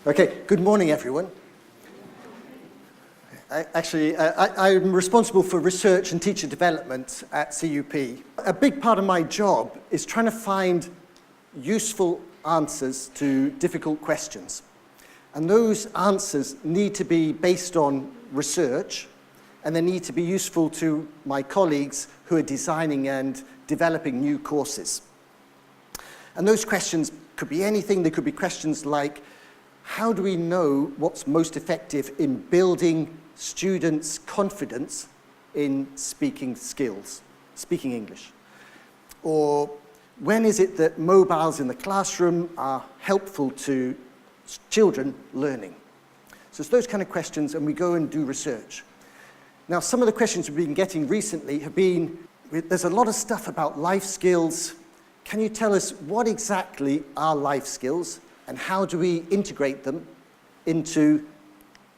Okay, good morning, everyone. I'm responsible for research and teacher development at CUP. A big part of my job is trying to find useful answers to difficult questions. And those answers need to be based on research, and they need to be useful to my colleagues who are designing and developing new courses. And those questions could be anything. They could be questions like, how do we know what's most effective in building students' confidence in speaking skills, speaking English? Or when is it that mobiles in the classroom are helpful to children learning? So it's those kind of questions, and we go and do research. Now, some of the questions we've been getting recently have been, there's a lot of stuff about life skills. Can you tell us what exactly are life skills, and how do we integrate them into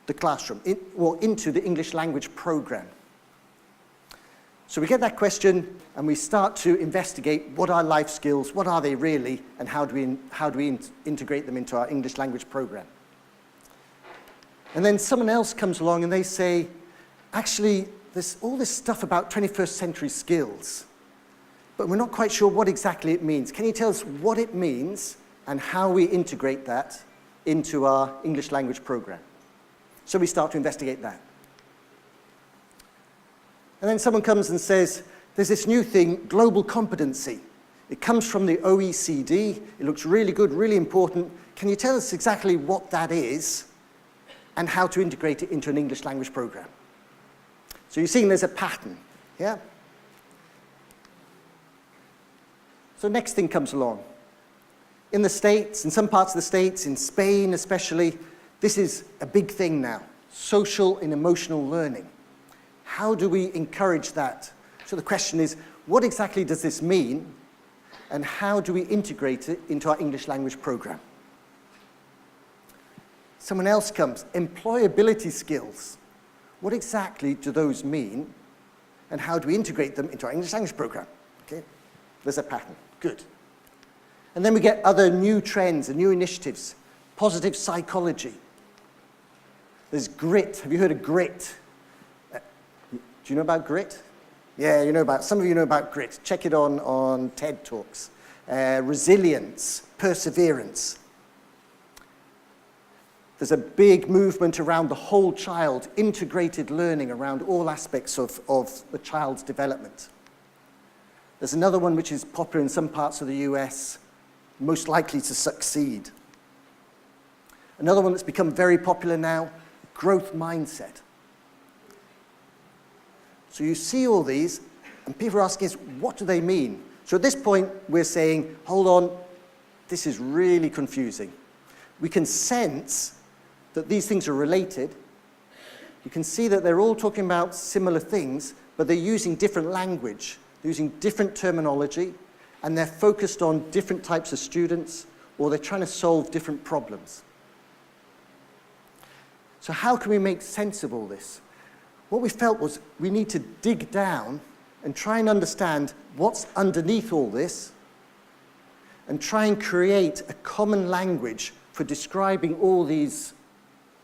the classroom, or into the English language program? So we get that question, and we start to investigate what are life skills, what are they really, and how do we integrate them into our English language program? And then someone else comes along and they say, actually, there's all this stuff about 21st century skills, but we're not quite sure what exactly it means. Can you tell us what it means and how we integrate that into our English language program? So we start to investigate that. And then someone comes and says, there's this new thing, global competency. It comes from the OECD. It looks really good, really important. Can you tell us exactly what that is and how to integrate it into an English language program? So you're seeing there's a pattern, yeah? So next thing comes along. In the States, in some parts of the States, in Spain especially, this is a big thing now, social and emotional learning. How do we encourage that? So the question is, what exactly does this mean, and how do we integrate it into our English language program? Someone else comes, employability skills. What exactly do those mean, and how do we integrate them into our English language program? Okay, there's a pattern, good. And then we get other new trends and new initiatives. Positive psychology. There's grit. Have you heard of grit? Do you know about grit? Yeah, some of you know about grit. Check it on TED Talks. Resilience, perseverance. There's a big movement around the whole child, integrated learning around all aspects of the child's development. There's another one which is popular in some parts of the US, most likely to succeed. Another one that's become very popular now, growth mindset. So you see all these, and people are asking us, what do they mean? So at this point, we're saying, hold on, this is really confusing. We can sense that these things are related. You can see that they're all talking about similar things, but they're using different language, they're using different terminology, and they're focused on different types of students, or they're trying to solve different problems. So how can we make sense of all this? What we felt was we need to dig down and try and understand what's underneath all this, and try and create a common language for describing all these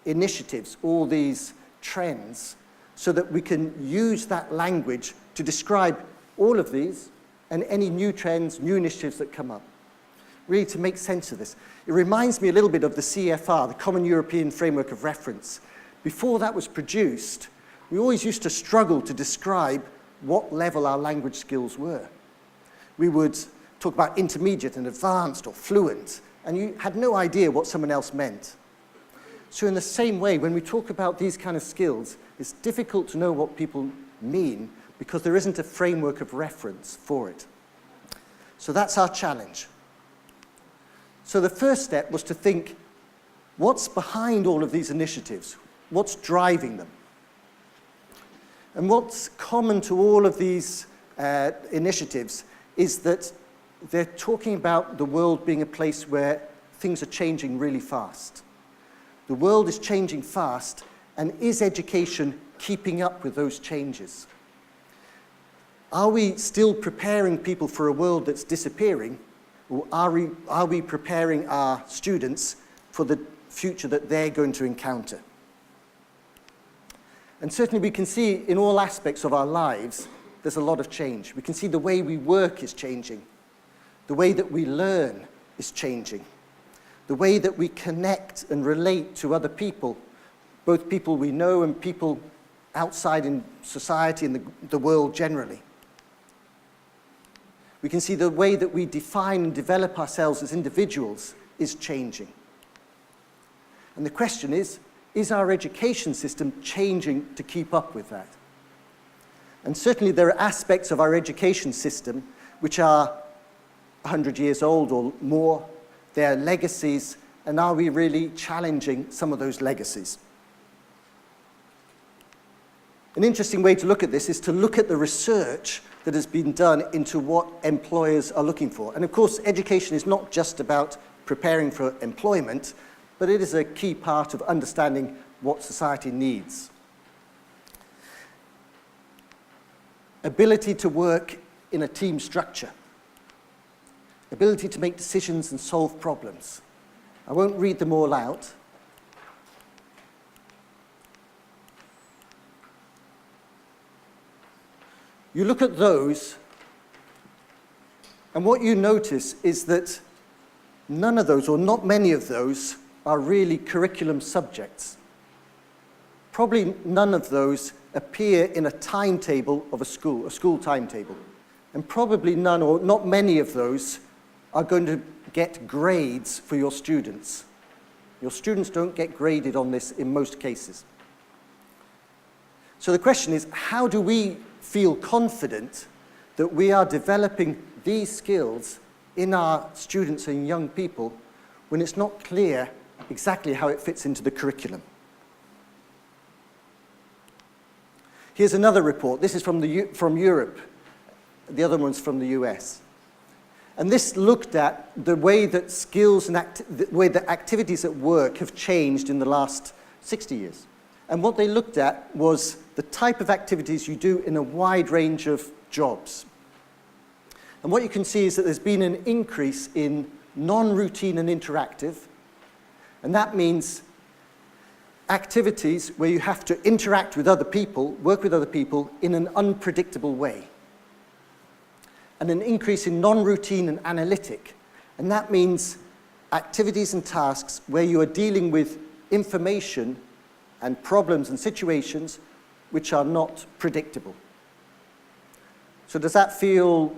initiatives, all these trends, so that we can use that language to describe all of these and any new trends, new initiatives that come up. Really to make sense of this. It reminds me a little bit of the CFR, the Common European Framework of Reference. Before that was produced, we always used to struggle to describe what level our language skills were. We would talk about intermediate and advanced or fluent, and you had no idea what someone else meant. So in the same way, when we talk about these kind of skills, it's difficult to know what people mean because there isn't a framework of reference for it. So that's our challenge. So the first step was to think, what's behind all of these initiatives? What's driving them? And what's common to all of these initiatives is that they're talking about the world being a place where things are changing really fast. The world is changing fast, and is education keeping up with those changes? Are we still preparing people for a world that's disappearing, or are we preparing our students for future that they're going to encounter. And certainly we can see in all aspects of our lives, there's a lot of change. We can see the way we work is changing. The way that we learn is changing. The way that we connect and relate to other people, both people we know and people outside in society and the world generally. We can see the way that we define and develop ourselves as individuals is changing. And the question is our education system changing to keep up with that? And certainly there are aspects of our education system which are 100 years old or more. They are legacies, and are we really challenging some of those legacies? An interesting way to look at this is to look at the research that has been done into what employers are looking for. And of course, education is not just about preparing for employment, but it is a key part of understanding what society needs. Ability to work in a team structure. Ability to make decisions and solve problems. I won't read them all out. You look at those, and what you notice is that none of those, or not many of those, are really curriculum subjects. Probably none of those appear in a timetable of a school timetable. And probably none, or not many of those, are going to get grades for your students. Your students don't get graded on this in most cases. So the question is, how do we feel confident that we are developing these skills in our students and young people when it's not clear exactly how it fits into the curriculum? Here's another report. This is from Europe. The other one's from the US. And this looked at the way that skills and the way that activities at work have changed in the last 60 years. And what they looked at was the type of activities you do in a wide range of jobs. And what you can see is that there's been an increase in non-routine and interactive. And that means activities where you have to interact with other people, work with other people in an unpredictable way. And an increase in non-routine and analytic. And that means activities and tasks where you are dealing with information and problems and situations which are not predictable. So does that feel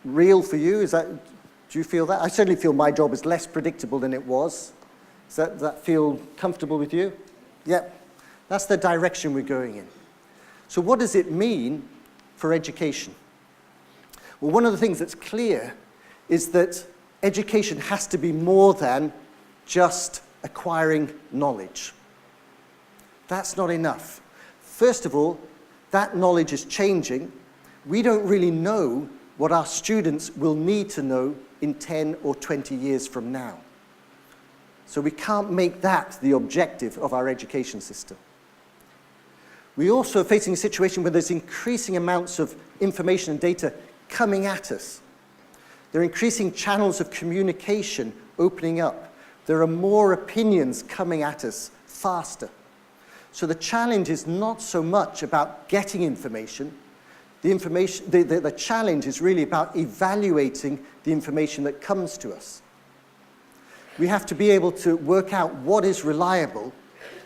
real for you? Do you feel that? I certainly feel my job is less predictable than it was. Does that feel comfortable with you? Yep. That's the direction we're going in. So what does it mean for education? Well, one of the things that's clear is that education has to be more than just acquiring knowledge. That's not enough. First of all, that knowledge is changing. We don't really know what our students will need to know in 10 or 20 years from now. So we can't make that the objective of our education system. We also are facing a situation where there's increasing amounts of information and data coming at us. There are increasing channels of communication opening up. There are more opinions coming at us faster. So the challenge is not so much about getting information. The challenge is really about evaluating the information that comes to us. We have to be able to work out what is reliable,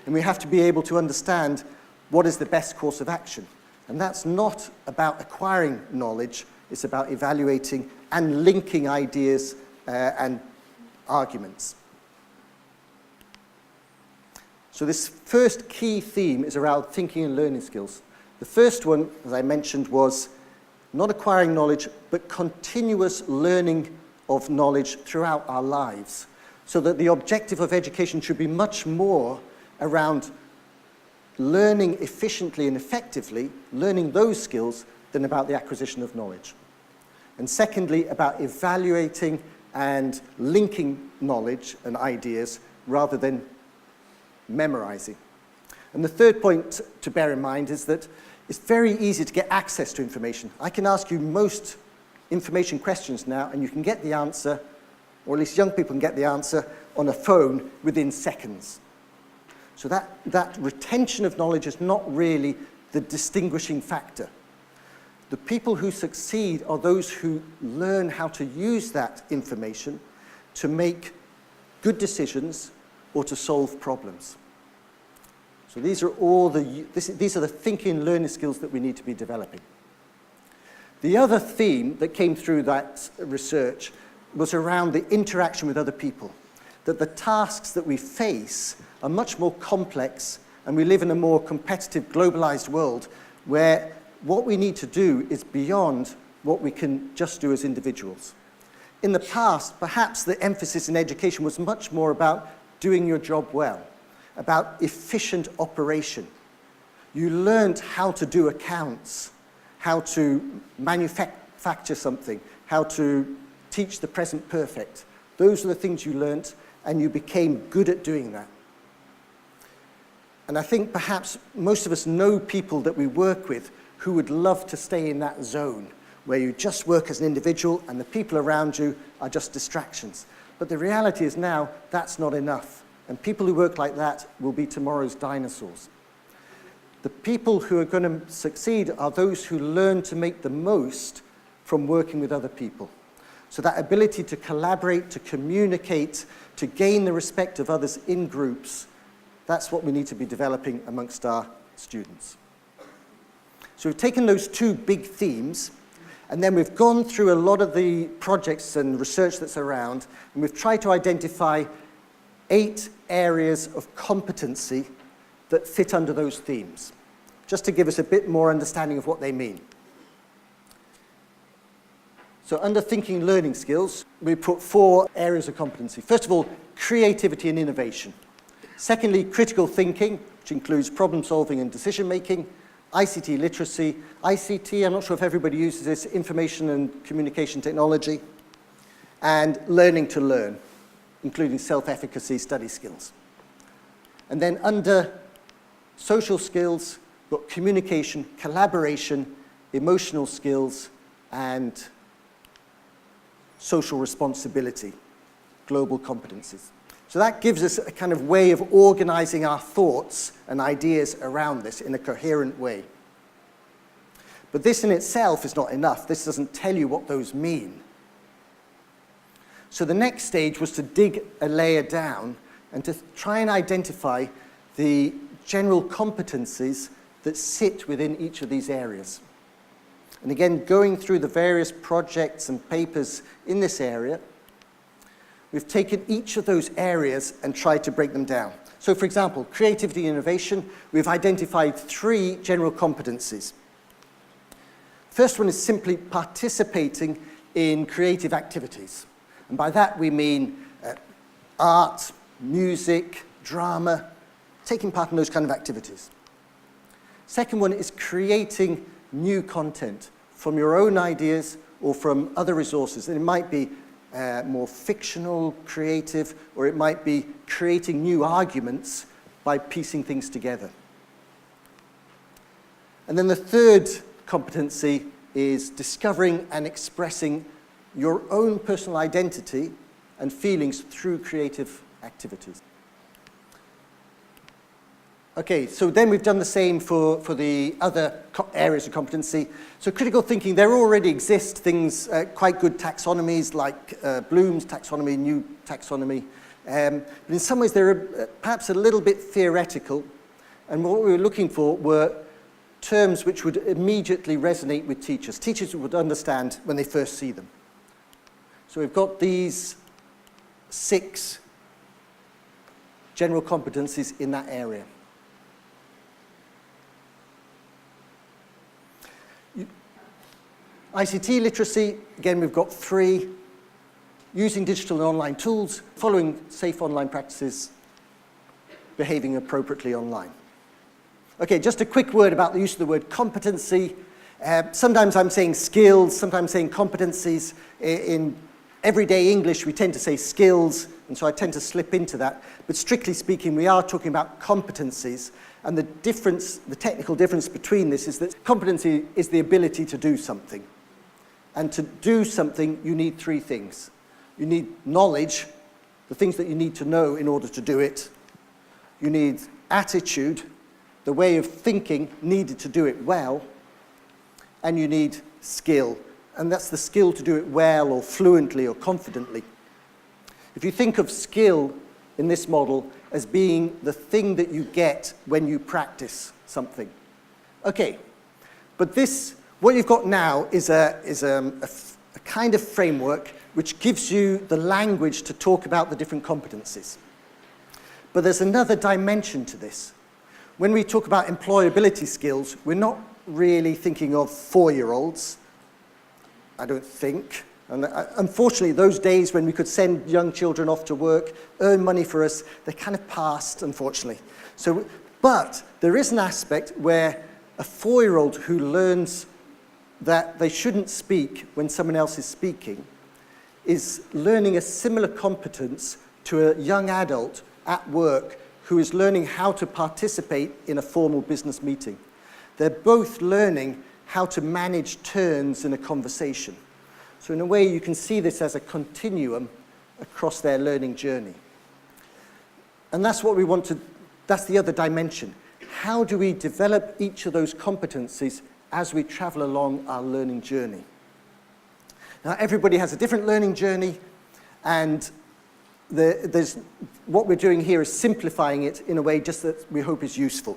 and we have to be able to understand what is the best course of action. And that's not about acquiring knowledge, it's about evaluating and linking ideas and arguments. So this first key theme is around thinking and learning skills. The first one, as I mentioned, was not acquiring knowledge, but continuous learning of knowledge throughout our lives. So that the objective of education should be much more around learning efficiently and effectively, learning those skills, than about the acquisition of knowledge. And secondly, about evaluating and linking knowledge and ideas rather than memorizing. And the third point to bear in mind is that it's very easy to get access to information. I can ask you most information questions now, and you can get the answer, or at least young people can get the answer, on a phone within seconds. So that retention of knowledge is not really the distinguishing factor. The people who succeed are those who learn how to use that information to make good decisions or to solve problems. So these are these are the thinking and learning skills that we need to be developing. The other theme that came through that research was around the interaction with other people, that the tasks that we face are much more complex, and we live in a more competitive, globalized world where what we need to do is beyond what we can just do as individuals. In the past, perhaps the emphasis in education was much more about doing your job well, about efficient operation. You learned how to do accounts, how to manufacture something, how to teach the present perfect. Those are the things you learned, and you became good at doing that. And I think perhaps most of us know people that we work with who would love to stay in that zone where you just work as an individual and the people around you are just distractions. But the reality is now that's not enough. And people who work like that will be tomorrow's dinosaurs. The people who are going to succeed are those who learn to make the most from working with other people. So that ability to collaborate, to communicate, to gain the respect of others in groups, that's what we need to be developing amongst our students. So we've taken those two big themes, and then we've gone through a lot of the projects and research that's around, and we've tried to identify 8 areas of competency that fit under those themes, just to give us a bit more understanding of what they mean. So under thinking and learning skills, we put 4 areas of competency. First of all, creativity and innovation. Secondly, critical thinking, which includes problem solving and decision making. ICT literacy. ICT, I'm not sure if everybody uses this, information and communication technology. And learning to learn, including self-efficacy, study skills. And then under social skills, we've got communication, collaboration, emotional skills, and social responsibility, global competencies. So that gives us a kind of way of organizing our thoughts and ideas around this in a coherent way. But this in itself is not enough. This doesn't tell you what those mean. So the next stage was to dig a layer down and to try and identify the general competencies that sit within each of these areas. And again, going through the various projects and papers in this area, we've taken each of those areas and tried to break them down. So for example, creativity and innovation, we've identified 3 general competencies. First one is simply participating in creative activities. And by that we mean art, music, drama, taking part in those kind of activities. Second one is creating new content from your own ideas or from other resources. And it might be more fictional, creative, or it might be creating new arguments by piecing things together. And then the third competency is discovering and expressing your own personal identity and feelings through creative activities. Okay, so then we've done the same for the other areas of competency. So critical thinking, there already exist things, quite good taxonomies like Bloom's taxonomy, new taxonomy. But in some ways they're perhaps a little bit theoretical. And what we were looking for were terms which would immediately resonate with teachers. Teachers would understand when they first see them. So we've got these 6 general competencies in that area. ICT literacy, again, we've got 3. Using digital and online tools, following safe online practices, behaving appropriately online. Okay, just a quick word about the use of the word competency. Sometimes I'm saying skills, sometimes saying competencies. In everyday English, we tend to say skills, and so I tend to slip into that. But strictly speaking, we are talking about competencies. And the difference, the technical difference between this is that competency is the ability to do something. And to do something, you need 3 things. You need knowledge, the things that you need to know in order to do it. You need attitude, the way of thinking needed to do it well. And you need skill, and that's the skill to do it well or fluently or confidently. If you think of skill in this model as being the thing that you get when you practice something. Okay, but what you've got now is a kind of framework which gives you the language to talk about the different competencies. But there's another dimension to this. When we talk about employability skills, we're not really thinking of 4-year-olds, I don't think. And unfortunately, those days when we could send young children off to work, earn money for us, they kind of passed, unfortunately. But there is an aspect where a 4-year-old who learns that they shouldn't speak when someone else is speaking is learning a similar competence to a young adult at work who is learning how to participate in a formal business meeting. They're both learning how to manage turns in a conversation. So in a way, you can see this as a continuum across their learning journey. And that's what we want to, that's the other dimension. How do we develop each of those competencies as we travel along our learning journey? Now, everybody has a different learning journey, and what we're doing here is simplifying it in a way just that we hope is useful.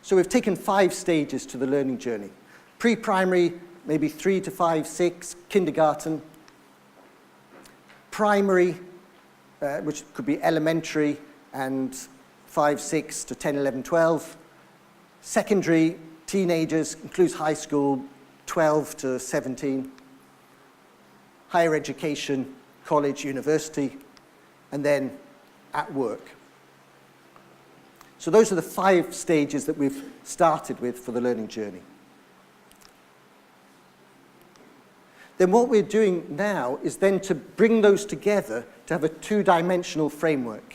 So we've taken 5 stages to the learning journey. Pre-primary, maybe 3 to 5, 6, kindergarten. Primary, which could be elementary, and 5, 6 to 10, 11, 12. Secondary, teenagers, includes high school, 12 to 17. Higher education, college, university, and then at work. So those are the 5 stages that we've started with for the learning journey. Then what we're doing now is then to bring those together to have a 2-dimensional framework.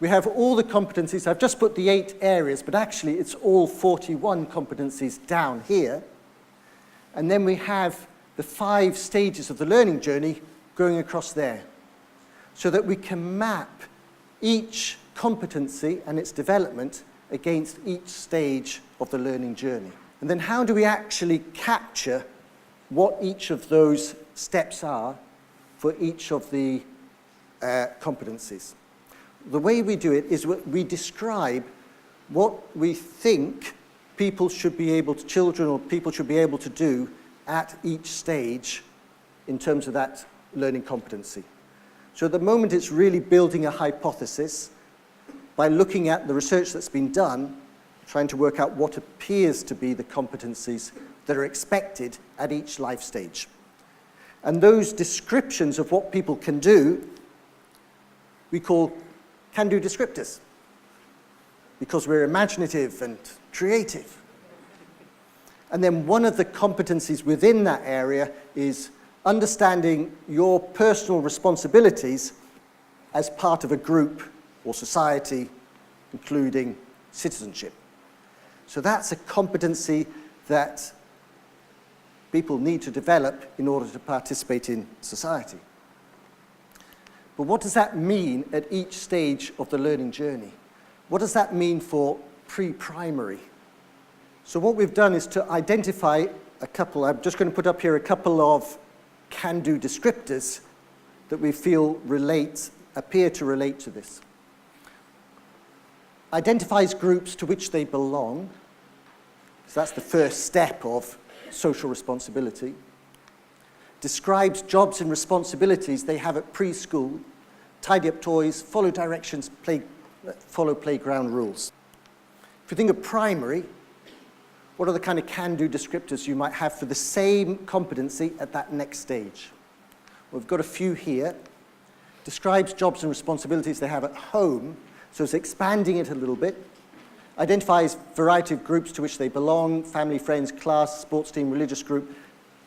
We have all the competencies. I've just put the 8 areas, but actually it's all 41 competencies down here. And then we have the 5 stages of the learning journey going across there, so that we can map each competency and its development against each stage of the learning journey. And then how do we actually capture what each of those steps are for each of the competencies? The way we do it is we describe what we think people should be able to, children or people should be able to do at each stage in terms of that learning competency. So at the moment it's really building a hypothesis by looking at the research that's been done, trying to work out what appears to be the competencies that are expected at each life stage. And those descriptions of what people can do, we call can-do descriptors, because we're imaginative and creative. And then one of the competencies within that area is understanding your personal responsibilities as part of a group or society, including citizenship. So that's a competency that people need to develop in order to participate in society. But what does that mean at each stage of the learning journey? What does that mean for pre-primary? So what we've done is to identify a couple, I'm just going to put up here a couple of can-do descriptors that we feel appear to relate to this. Identifies groups to which they belong. So that's the first step of social responsibility. Describes jobs and responsibilities they have at preschool. Tidy up toys, follow directions, follow playground rules. If you think of primary, what are the kind of can-do descriptors you might have for the same competency at that next stage? Well, we've got a few here. Describes jobs and responsibilities they have at home, so it's expanding it a little bit. Identifies variety of groups to which they belong, family, friends, class, sports team, religious group.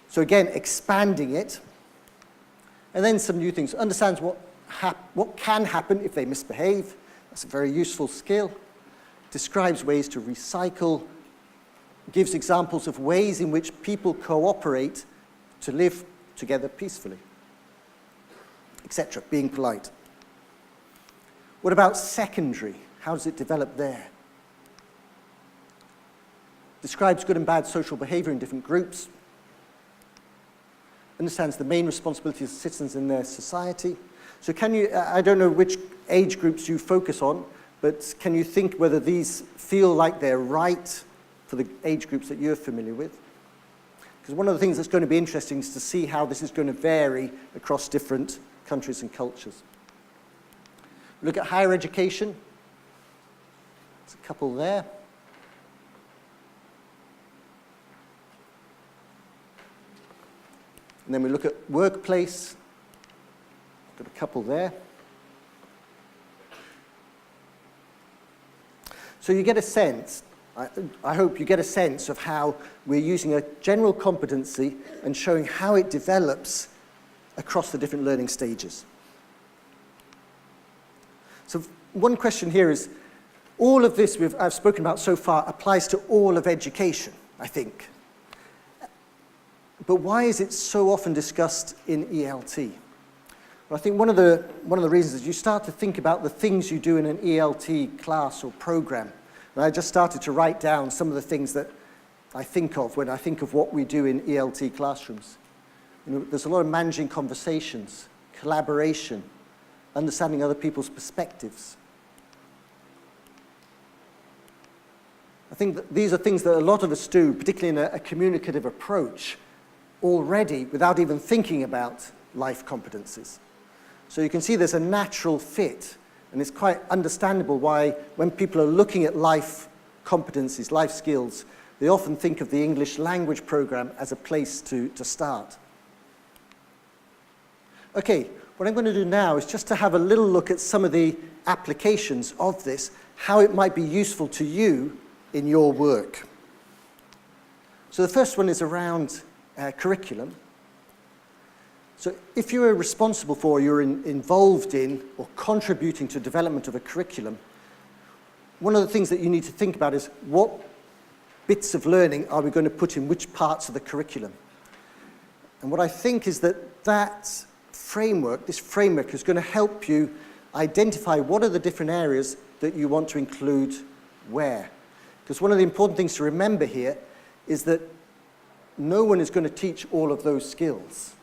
So again, expanding it. And then some new things. Understands what can happen if they misbehave. That's a very useful skill. Describes ways to recycle. Gives examples of ways in which people cooperate to live together peacefully, etc., being polite. What about secondary? How does it develop there? Describes good and bad social behavior in different groups. Understands the main responsibilities of citizens in their society. So can you, I don't know which age groups you focus on, but can you think whether these feel like they're right for the age groups that you're familiar with? Because one of the things that's going to be interesting is to see how this is going to vary across different countries and cultures. Look at higher education. There's a couple there. And then we look at workplace. Got a couple there. So you get a sense, I hope you get a sense of how we're using a general competency and showing how it develops across the different learning stages. So one question here is, all of this I've spoken about so far applies to all of education, I think. But why is it so often discussed in ELT? Well, I think one of the reasons is you start to think about the things you do in an ELT class or program. And I just started to write down some of the things that I think of when I think of what we do in ELT classrooms. You know, there's a lot of managing conversations, collaboration, understanding other people's perspectives. I think that these are things that a lot of us do, particularly in a communicative approach, already without even thinking about life competencies. So you can see there's a natural fit, and it's quite understandable why when people are looking at life competencies, life skills, they often think of the English language program as a place to start. Okay, what I'm going to do now is just to have a little look at some of the applications of this, how it might be useful to you in your work. So the first one is around curriculum. So if you are responsible for, you're involved in, or contributing to development of a curriculum, one of the things that you need to think about is what bits of learning are we going to put in which parts of the curriculum? And what I think is that this framework is going to help you identify what are the different areas that you want to include where. Because one of the important things to remember here is that no one is going to teach all of those skills.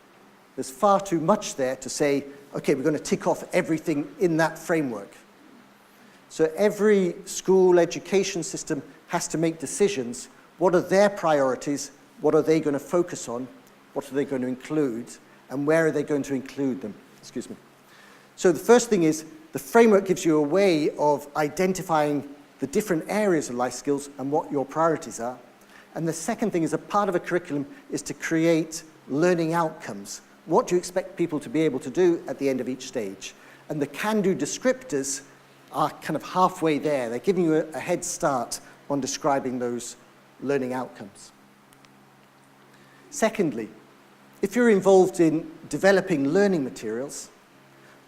There's far too much there to say, okay, we're going to tick off everything in that framework. So every school education system has to make decisions. What are their priorities? What are they going to focus on? What are they going to include? And where are they going to include them? Excuse me. So the first thing is, the framework gives you a way of identifying the different areas of life skills and what your priorities are. And the second thing is, a part of a curriculum is to create learning outcomes. What do you expect people to be able to do at the end of each stage? And the Cando descriptors are kind of halfway there. They're giving you a head start on describing those learning outcomes. Secondly, if you're involved in developing learning materials,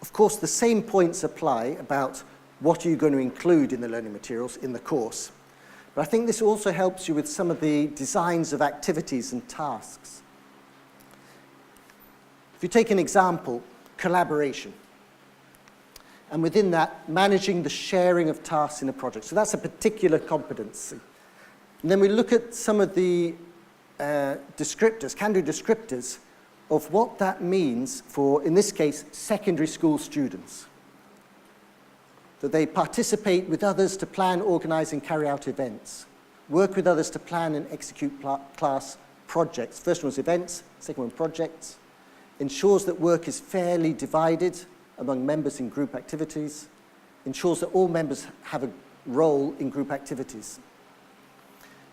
of course the same points apply about what are you going to include in the learning materials in the course. But I think this also helps you with some of the designs of activities and tasks. If you take an example, collaboration, and within that, managing the sharing of tasks in a project. So that's a particular competency. And then we look at some of the descriptors, Cando descriptors, of what that means for, in this case, secondary school students. That they participate with others to plan, organize, and carry out events. Work with others to plan and execute class projects. First one was events, second one projects. Ensures that work is fairly divided among members in group activities. Ensures that all members have a role in group activities.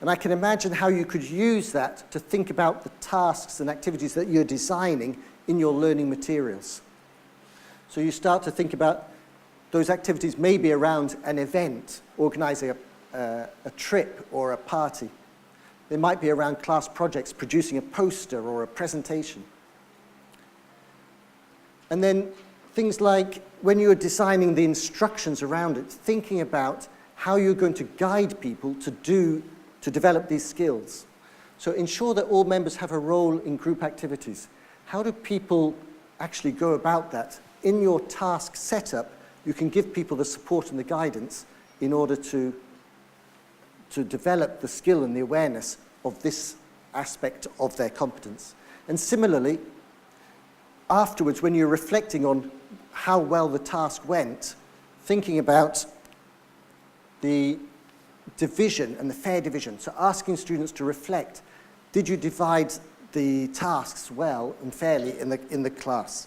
And I can imagine how you could use that to think about the tasks and activities that you're designing in your learning materials. So you start to think about those activities maybe around an event, organizing a trip or a party. They might be around class projects, producing a poster or a presentation. And then things like when you're designing the instructions around it, thinking about how you're going to guide people to develop these skills. So ensure that all members have a role in group activities. How do people actually go about that? In your task setup, you can give people the support and the guidance in order to develop the skill and the awareness of this aspect of their competence. And similarly, afterwards, when you're reflecting on how well the task went, thinking about the division and the fair division. So asking students to reflect, did you divide the tasks well and fairly in the class?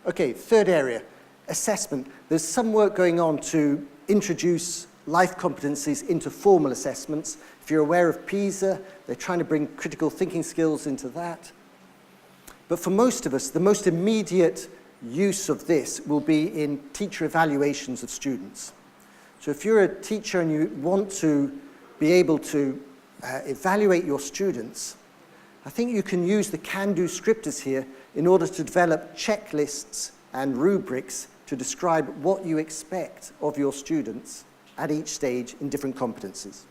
Okay, third area, assessment. There's some work going on to introduce life competencies into formal assessments. If you're aware of PISA, they're trying to bring critical thinking skills into that. But for most of us, the most immediate use of this will be in teacher evaluations of students. So if you're a teacher and you want to be able to evaluate your students, I think you can use the Cando descriptors here in order to develop checklists and rubrics to describe what you expect of your students at each stage in different competencies.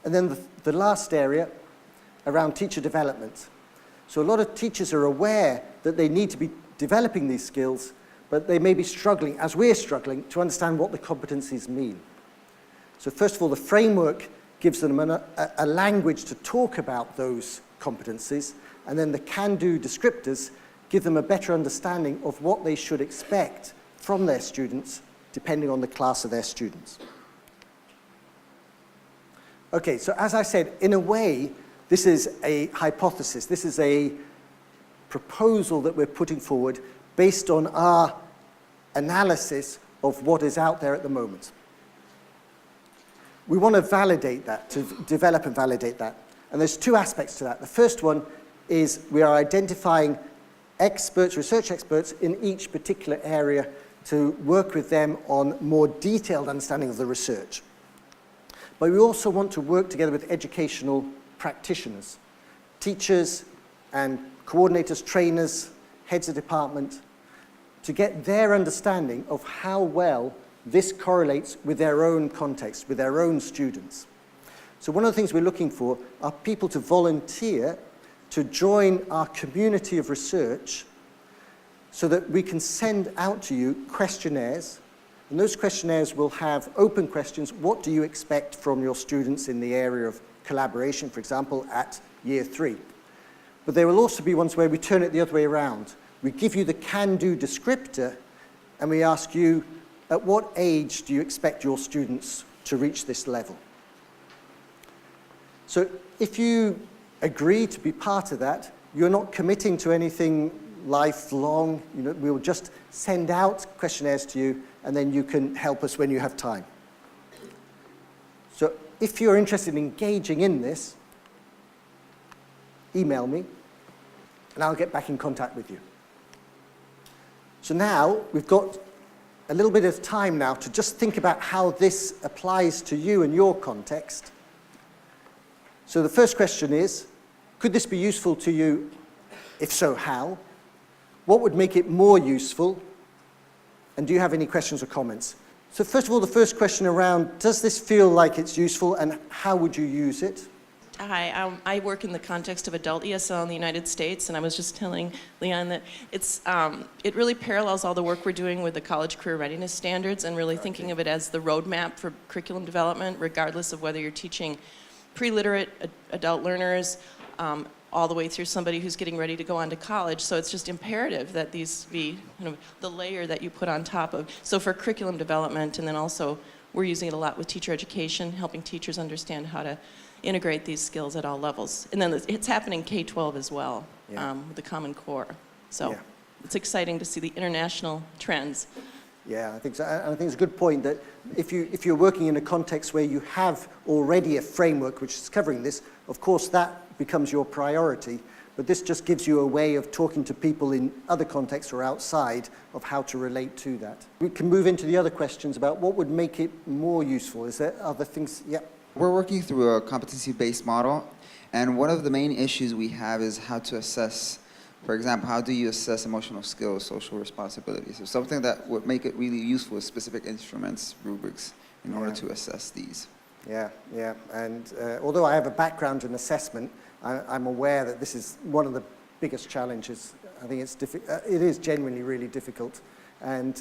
And then the last area around teacher development. So a lot of teachers are aware that they need to be developing these skills, but they may be struggling, as we're struggling, to understand what the competencies mean. So first of all, the framework gives them a language to talk about those competencies, and then the Cando descriptors give them a better understanding of what they should expect from their students, depending on the class of their students. Okay, so as I said, in a way, this is a hypothesis. This is a proposal that we're putting forward based on our analysis of what is out there at the moment. We want to validate that, to develop and validate that. And there's two aspects to that. The first one is we are identifying experts, research experts in each particular area to work with them on more detailed understanding of the research. But we also want to work together with educational practitioners, teachers and coordinators, trainers, heads of department, to get their understanding of how well this correlates with their own context, with their own students. So one of the things we're looking for are people to volunteer to join our community of research so that we can send out to you questionnaires, and those questionnaires will have open questions. What do you expect from your students in the area of collaboration, for example, at year 3? But there will also be ones where we turn it the other way around. We give you the Cando descriptor, and we ask you, at what age do you expect your students to reach this level? So if you agree to be part of that, you're not committing to anything lifelong. You know, we'll just send out questionnaires to you, and then you can help us when you have time. So if you're interested in engaging in this, email me, and I'll get back in contact with you. So now we've got a little bit of time now to just think about how this applies to you and your context. So the first question is, could this be useful to you? If so, how? What would make it more useful? And do you have any questions or comments? So first of all, the first question around, does this feel like it's useful, and how would you use it? Hi, I work in the context of adult ESL in the United States, and I was just telling Leon that it really parallels all the work we're doing with the college career readiness standards, and really thinking of it as the roadmap for curriculum development, regardless of whether you're teaching pre-literate adult learners, all the way through somebody who's getting ready to go on to college. So it's just imperative that these be the layer that you put on top of. So for curriculum development, and then also we're using it a lot with teacher education, helping teachers understand how to integrate these skills at all levels. And then it's happening K-12 as well, with the Common Core. So it's exciting to see the international trends. Yeah, I think so. And I think it's a good point that if you're working in a context where you have already a framework which is covering this, of course that becomes your priority. But this just gives you a way of talking to people in other contexts or outside of how to relate to that. We can move into the other questions about what would make it more useful. Is there other things? Yeah. We're working through a competency-based model, and one of the main issues we have is how to assess. For example, how do you assess emotional skills, social responsibilities? So something that would make it really useful is specific instruments, rubrics, in order to assess these. Yeah. And although I have a background in assessment, I'm aware that this is one of the biggest challenges. I think it is genuinely really difficult. And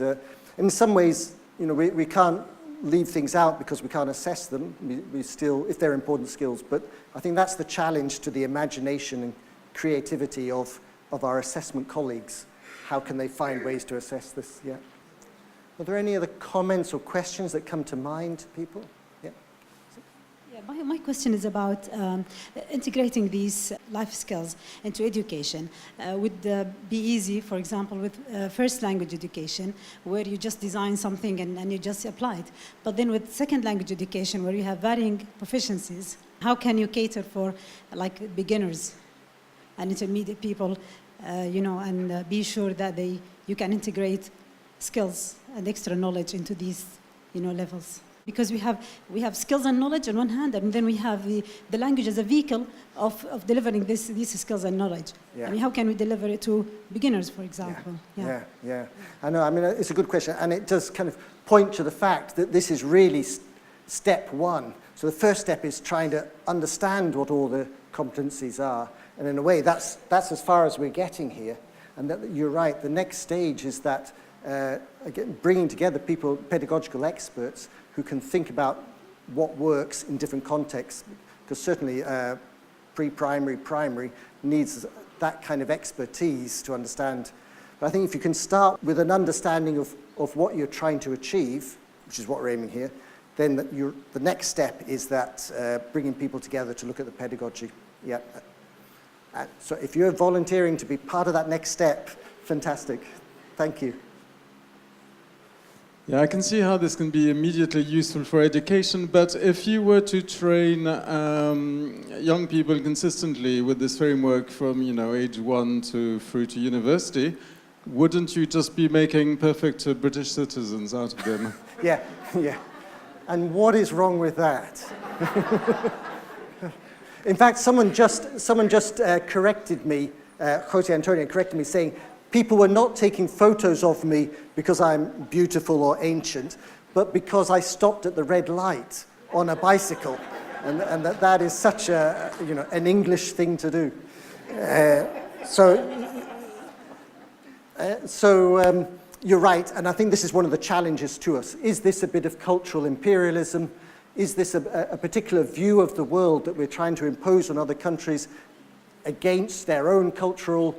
in some ways, you know, we can't leave things out because we can't assess them. We still, if they're important skills, but I think that's the challenge to the imagination and creativity of our assessment colleagues. How can they find ways to assess this? Yeah. Are there any other comments or questions that come to mind, people? Yeah. Yeah, my question is about integrating these life skills into education. Would be easy, for example, with first language education, where you just design something and you just apply it. But then with second language education, where you have varying proficiencies, how can you cater for like beginners and intermediate people, you know, and be sure that you can integrate skills and extra knowledge into these, you know, levels? Because we have skills and knowledge on one hand, and then we have the language as a vehicle of delivering these skills and knowledge. Yeah. I mean, how can we deliver it to beginners, for example? Yeah. I know, I mean, it's a good question, and it does kind of point to the fact that this is really step one. So the first step is trying to understand what all the competencies are, and in a way, that's as far as we're getting here. And that, you're right, the next stage is that, again, bringing together people, pedagogical experts, who can think about what works in different contexts, because certainly pre-primary, primary needs that kind of expertise to understand. But I think if you can start with an understanding of what you're trying to achieve, which is what we're aiming here, then the next step is that bringing people together to look at the pedagogy. Yeah. So if you're volunteering to be part of that next step, fantastic. Thank you. Yeah, I can see how this can be immediately useful for education, but if you were to train young people consistently with this framework from, you know, age 1 through to university, wouldn't you just be making perfect British citizens out of them? Yeah. And what is wrong with that? In fact, someone just corrected me, Jose Antonio corrected me, saying, people were not taking photos of me because I'm beautiful or ancient, but because I stopped at the red light on a bicycle. And that is such a, you know, an English thing to do. So you're right, and I think this is one of the challenges to us. Is this a bit of cultural imperialism? Is this a particular view of the world that we're trying to impose on other countries against their own cultural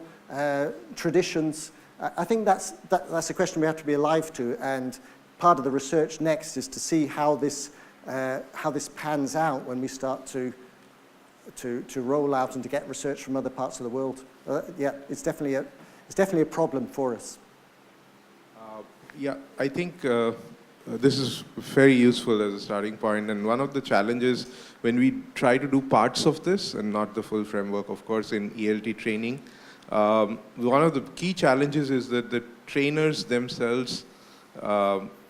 traditions? I think that's a question we have to be alive to, and part of the research next is to see how this pans out when we start to roll out and to get research from other parts of the world. Yeah, it's definitely a problem for us. Yeah, I think this is very useful as a starting point, and one of the challenges when we try to do parts of this and not the full framework, of course, in ELT training, one of the key challenges is that the trainers themselves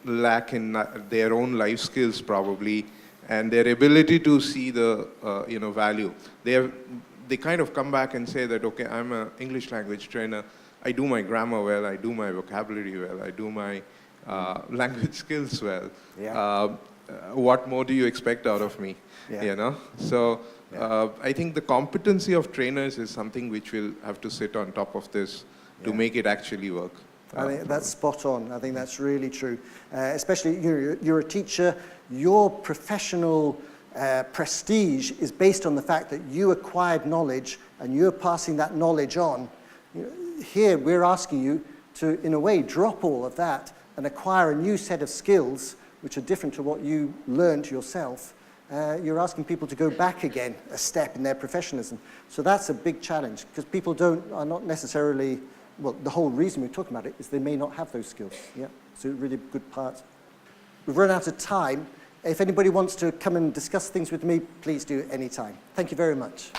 lack in their own life skills probably, and their ability to see the value. They kind of come back and say that, okay, I'm an English language trainer, I do my grammar well, I do my vocabulary well, I do my language skills well. Yeah. What more do you expect out of me? Yeah. You know? So I think the competency of trainers is something which will have to sit on top of this to make it actually work. I think that's spot on. I think that's really true. Especially, you're a teacher, your professional prestige is based on the fact that you acquired knowledge and you're passing that knowledge on. Here, we're asking you to, in a way, drop all of that and acquire a new set of skills which are different to what you learned yourself. You're asking people to go back again a step in their professionalism. So that's a big challenge, because people are not necessarily, well, the whole reason we're talking about it is they may not have those skills. Yeah, it's a really good part. We've run out of time. If anybody wants to come and discuss things with me, please do anytime. Thank you very much.